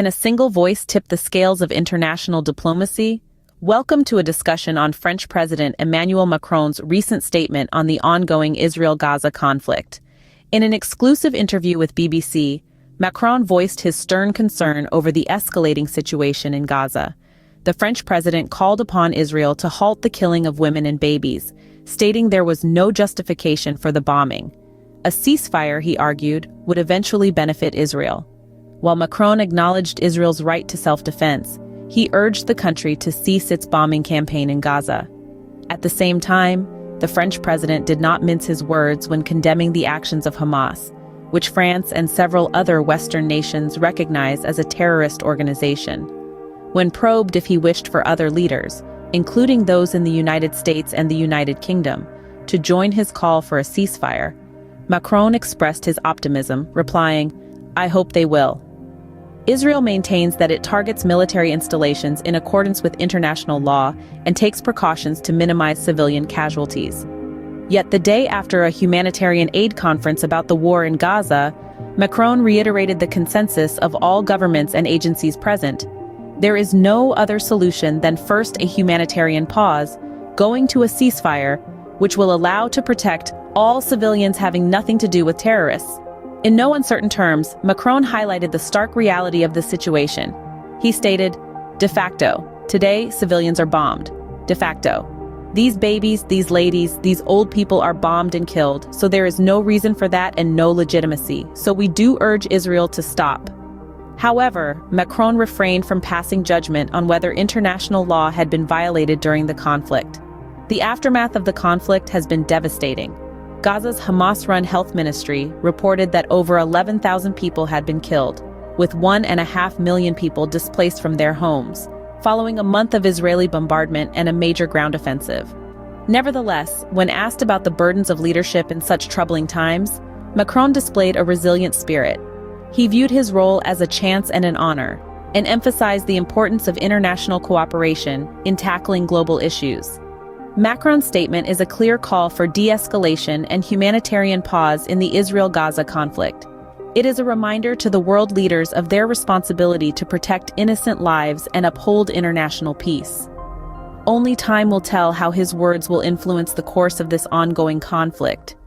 Can a single voice tip the scales of international diplomacy? Welcome to a discussion on French President Emmanuel Macron's recent statement on the ongoing Israel-Gaza conflict. In an exclusive interview with BBC, Macron voiced his stern concern over the escalating situation in Gaza. The French president called upon Israel to halt the killing of women and babies, stating there was no justification for the bombing. A ceasefire, he argued, would eventually benefit Israel. While Macron acknowledged Israel's right to self-defense, he urged the country to cease its bombing campaign in Gaza. At the same time, the French president did not mince his words when condemning the actions of Hamas, which France and several other Western nations recognize as a terrorist organization. When probed if he wished for other leaders, including those in the United States and the United Kingdom, to join his call for a ceasefire, Macron expressed his optimism, replying, "I hope they will." Israel maintains that it targets military installations in accordance with international law and takes precautions to minimize civilian casualties. Yet the day after a humanitarian aid conference about the war in Gaza, Macron reiterated the consensus of all governments and agencies present. There is no other solution than first a humanitarian pause, going to a ceasefire, which will allow to protect all civilians having nothing to do with terrorists. In no uncertain terms, Macron highlighted the stark reality of the situation. He stated, "De facto, today civilians are bombed. De facto. These babies, these ladies, these old people are bombed and killed, so there is no reason for that and no legitimacy. So we do urge Israel to stop." However, Macron refrained from passing judgment on whether international law had been violated during the conflict. The aftermath of the conflict has been devastating. Gaza's Hamas-run health ministry reported that over 11,000 people had been killed, with 1.5 million people displaced from their homes, following a month of Israeli bombardment and a major ground offensive. Nevertheless, when asked about the burdens of leadership in such troubling times, Macron displayed a resilient spirit. He viewed his role as a chance and an honor, and emphasized the importance of international cooperation in tackling global issues. Macron's statement is a clear call for de-escalation and humanitarian pause in the Israel-Gaza conflict. It is a reminder to the world leaders of their responsibility to protect innocent lives and uphold international peace. Only time will tell how his words will influence the course of this ongoing conflict.